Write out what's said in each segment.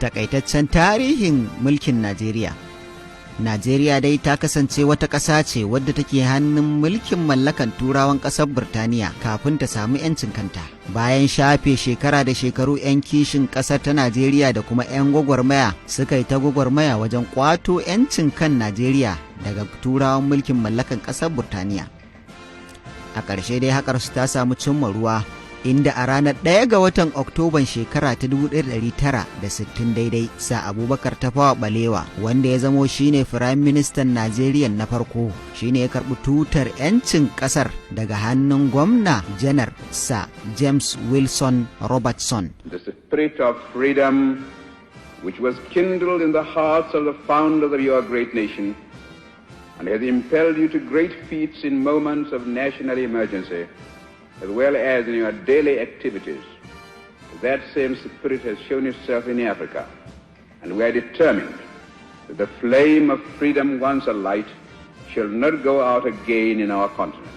takaitaccen tarihin mulkin Najeriya. Najeriya dai ta kasance wata ƙasa ce wadda take hannun mulkin mallakan turawan ƙasar Birtaniya kafin ta samu 'yancin kanta. Bayan shafe shekara da shekaru 'yan kishin ƙasar ta Najeriya da kuma 'yan gwagwarmaya suka yi ta gwagwarmaya wajen ƙwato 'yancin kan Najeriya daga turawan mulkin mallakan ƙasar Birtaniya. A ƙarshe dai haƙarsu ta samu cimma ruwa, inda a ranar 1 ga watan Oktoban shekara ta 1960 daidai sa Abubakar Tafawa Balewa, wanda ya zamo shine Firayim Ministan Najeriya na farko, shine ya karɓi tutar 'yancin ƙasar daga hannun gwamna janar sa James Wilson Robertson. The spirit of freedom which was kindled in the hearts of the founders of your great nation and has impelled you to great feats in moments of national emergency, as well as in your daily activities. That same spirit has shown itself in Africa, and we are determined that the flame of freedom once alight shall not go out again in our continent.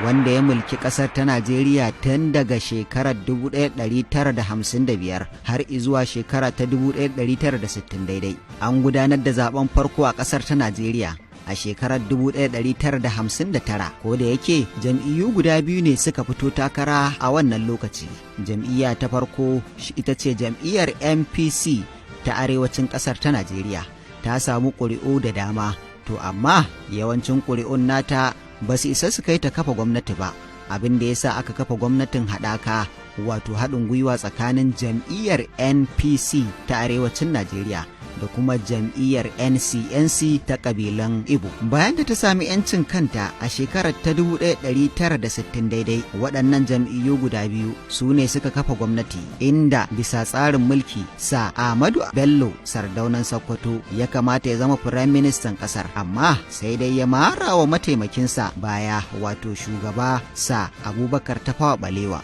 Wanda ya mulki ƙasar ta Najeriya tun daga shekarar 1955 har izuwa shekara ta 1960 daidai. An gudanar da zaben farko a ƙasar ta Najeriya a shekarar 1959, ko da yake jam'iyyu guda biyu ne suka fito takara a wannan lokaci. Jam'iyya ta farko ita ce jam'iyyar MPC ta arewacin ƙasar ta Najeriya. Ta samu ƙuri'u da dama, to amma yawancin ƙuri'un nata ba su isa su kai ta kafa gwamnati ba, abin da ya sa aka kafa gwamnatin haɗaka, wato haɗin gwiwa tsakanin jam'iyyar NPC ta arewacin Najeriya da kuma jam'iyyar NCNC ta ƙabilan Igbo. Bayan da ta sami 'yancin kanta a shekarar ta 1960 daidai, waɗannan jam'iyyu guda biyu su ne suka kafa gwamnati, inda bisa tsarin mulki sa Ahmadu Bello Sardaunan Sokoto ya kamata ya zama Firayim Ministan ƙasar, amma sai dai ya mara wa mataimakinsa baya, wato shugaba sa Abubakar Tafawa Balewa.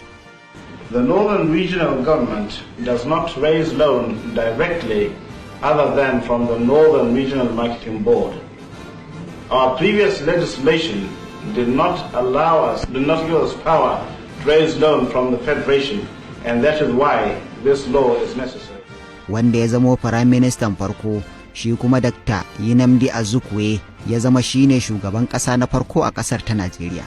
The Northern Regional Government does not raise loan directly other than from the Northern Regional Marketing Board. Our previous legislation did not give us power to raise loan from the Federation, and that is why this law is necessary. Wanda ya zamo Firayim Ministan farko, shi kuma Dr. Nnamdi Azikiwe ya zama shine shugaban ƙasa na farko a ƙasar ta Najeriya.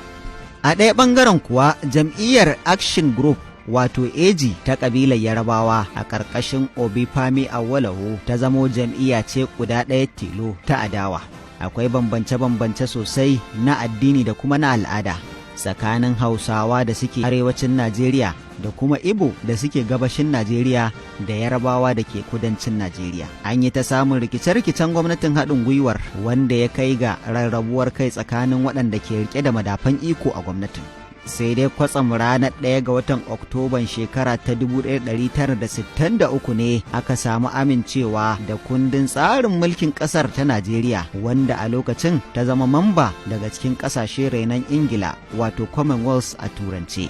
A ɗaya ɓangaren kuwa jam'iyyar Action Group, wato AG ta ƙabilar Yarabawa a ƙarƙashin Obafemi Awolowo, ta zamo jam'iyya ce guda ɗaya tilo ta adawa. Akwai bambance-bambance sosai na addini da kuma na al'ada tsakanin Hausawa da suke arewacin Najeriya da kuma Igbo da suke gabashin Najeriya da Yarabawa da ke kudancin Najeriya. An yi ta samun rikice-rikicen gwamnatin haɗin gwiwar, wanda ya kai ga rarrabuwar kai tsakanin waɗanda ke rike da madafan iko a gwamnatin. Sai dai kwatsam ranar 1 ga watan Oktoban shekara ta 1963 ne aka samu amincewa da kundin tsarin mulkin ƙasar ta Najeriya, wanda a lokacin ta zama mamba daga cikin ƙasashe renon Ingila, wato Commonwealth a turance.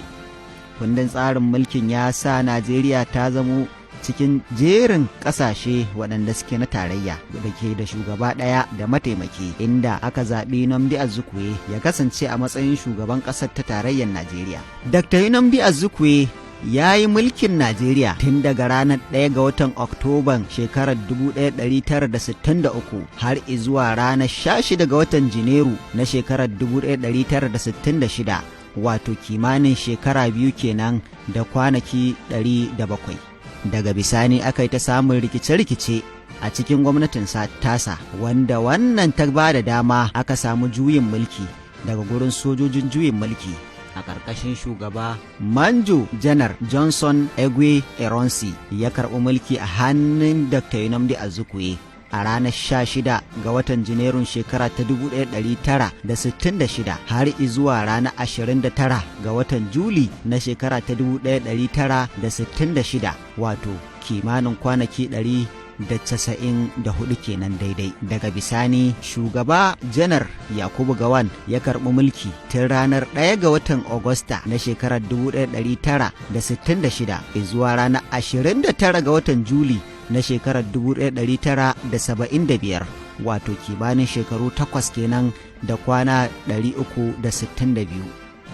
Kundin tsarin mulkin ya sa Najeriya ta zamo cikin jerin ƙasashe waɗanda suke na tarayya da ke da shugaba ɗaya da mataimaki, inda aka zaɓi Nnamdi Azikiwe ya kasance a matsayin shugaban ƙasar ta tarayyar Najeriya. Dr. Nnamdi Azikiwe ya yi mulkin Najeriya tun daga ranar 1 ga watan Oktoban shekarar 1963 har izuwa ranar 16 ga watan Janairu na shekarar 1966, wato kimanin shekara biyu kenan da kwanaki 107. Daga bisani aka yi ta samun rikice-rikice a cikin gwamnatin tasa, wanda wannan ta ba da dama aka samu juyin mulki daga gurin sojojin juyin mulki a ƙarƙashin shugaba Manjo Janar Johnson Egwe Eronsi, ya karɓi mulki a hannun Dr. Nnamdi Azikiwe a ranar 16 ga watan Janairun shekara ta 1966 har izuwa ranar 29 ga watan Juli na shekara ta 1966, wato kimanin kwanaki 194 kenan daidai. Daga bisani shugaba Janar Yakubu Gawan ya karɓi mulki tun ranar 1 ga watan Agusta na shekarar 1966 izuwa ranar 29 ga watan Juli na shekarar 1975, wato kimanin shekaru 8 kenan da kwana 362.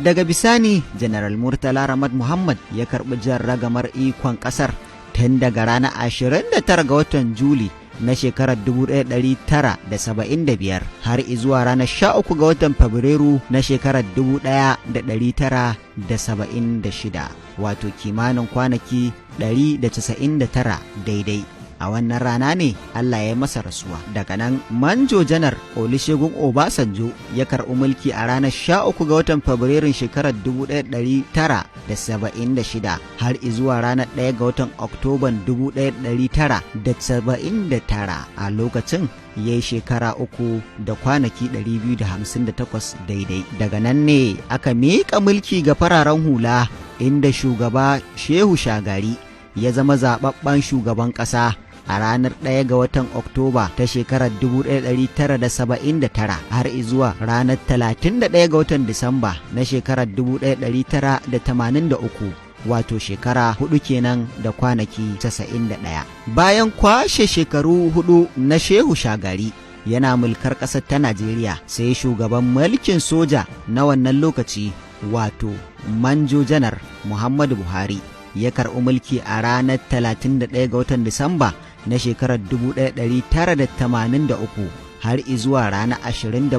Daga bisani General Murtala Ramad Muhammad ya karɓi jan ragamar ikon ƙasar tun daga ranar 29 ga watan Juli na shekarar 1975 har izuwa ranar 13 ga watan Fabrairu na shekarar 1976, wato kimanin kwanaki 199 daidai. A wannan rana ne Allah ya masa rasuwa. Daga nan Manjo Janar Olusegun Obasanjo ya karɓi mulki a ranar 13 ga watan Fabrairun shekarar 1976 har izuwa ranar 1 ga watan Oktoban 1979. A lokacin ya yi shekara 3 da kwanaki 258 daidai. Daga nan ne aka miƙa mulki ga fararen hula, inda shugaba Shehu Shagari ya zama zaɓaɓɓen shugaban ƙasa a ranar 1 ga watan Oktoba ta shekarar 1979 har izuwa ranar 31 ga watan Disamba na shekarar 1983, wato shekara 4 kenan da kwanaki 91. Bayan kwashe shekaru 4 na Shehu Shagari yana mulkar ƙasar ta Najeriya, sai shugaban mulkin soja na wannan lokaci, wato Manjo Janar Muhammadu Buhari, ya karɓi mulki a ranar 31 ga watan Disamba na shekarar 1983 har izuwa ranar 27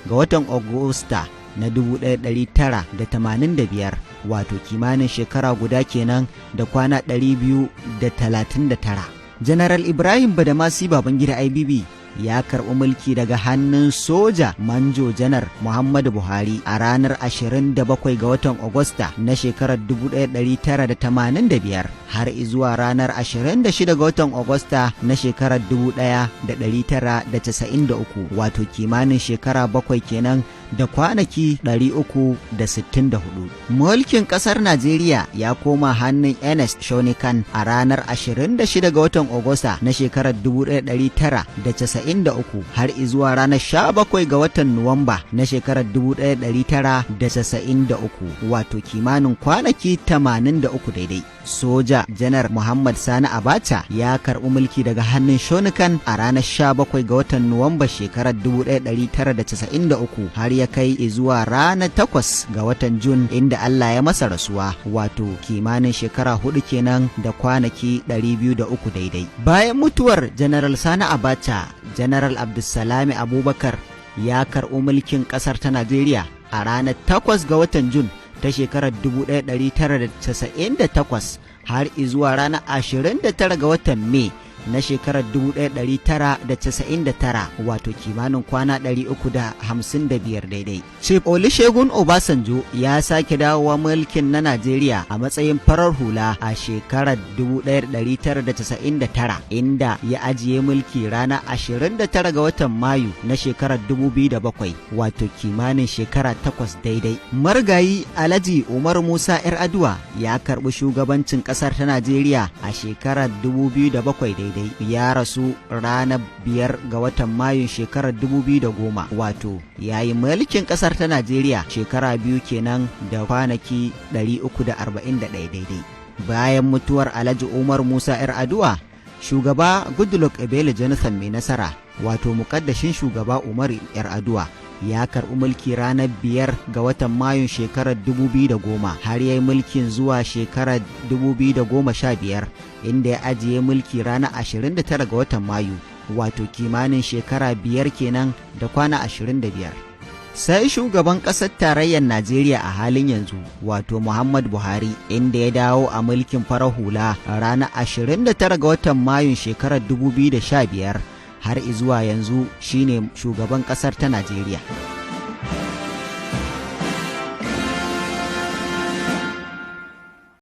ga watan Agusta na 1985, wato kimanin shekara guda kenan da kwana 239. General Ibrahim Badamasi Babangida IBB ya karɓi mulki daga hannun soja Manjo Janar Muhammadu Buhari a ranar 27 ga watan Agusta na shekarar 1985 har izuwa ranar 26 ga watan Agusta na shekarar 1993, wato kimanin shekara 7 kenan da kwanaki 364. Mulkin ƙasar Najeriya ya koma hannun Ernest Shonikan a ranar 26 ga watan Agusta na shekarar 1993 har izuwa ranar 17 ga watan Nuwamba na shekarar 1993, wato kimanin kwanaki 83 daidai. Soja Janar Muhammad Sani Abacha ya karɓi mulki daga hannun Shonikan a ranar 17 ga watan Nuwamba shekarar 1993 har ya kai zuwa ranar 8 ga watan Jun, inda Allah ya masa rasuwa, wato kimanin shekara 4 kenan da kwanaki 203 daidai. Bayan mutuwar General Sani Abacha, General Abdulsalami Abubakar ya karɓi mulkin ƙasar ta Najeriya a ranar 8 ga watan Jun ta shekarar 1998 har izuwa ranar 29 ga watan Mai na shekarar 1999, wato kimanin kwana 355 daidai. Chief Olusegun Obasanjo ya sake dawowa mulkin na Najeriya a matsayin farar hula a shekarar 1999, inda ya ajiye mulki ranar 29 ga watan Mayu na shekarar 2007, wato kimanin shekara 8 daidai. Marigayi Alhaji Umar Musa Yar'adua ya karɓi shugabancin ƙasar ta Najeriya a shekarar 2007 daidai. Ya rasu ranar 5 ga watan Mayun shekarar 2010, wato yayi mulkin ƙasar ta Najeriya shekara 2 kenan da kwanaki 341 daidai. Bayan mutuwar Alhaji Umar Musa Yar'adua, shugaba Goodluck Ebele Jonathan mai nasara, wato muƙaddashin shugaba Umar Yar'adua, ya karɓi mulki ranar 5 ga watan Mayun shekarar 2010 har ya yi mulkin zuwa shekarar 2015, inda ya ajiye mulki ranar 29 ga watan Mayu, wato kimanin shekara 5 kenan da kwana 25. Sai shugaban ƙasar tarayyar Najeriya a halin yanzu, wato Muhammad Buhari, inda ya dawo a mulkin farar hula ranar 29 ga watan Mayun shekarar 2015 har izuwa yanzu shine shugaban ƙasar ta Najeriya.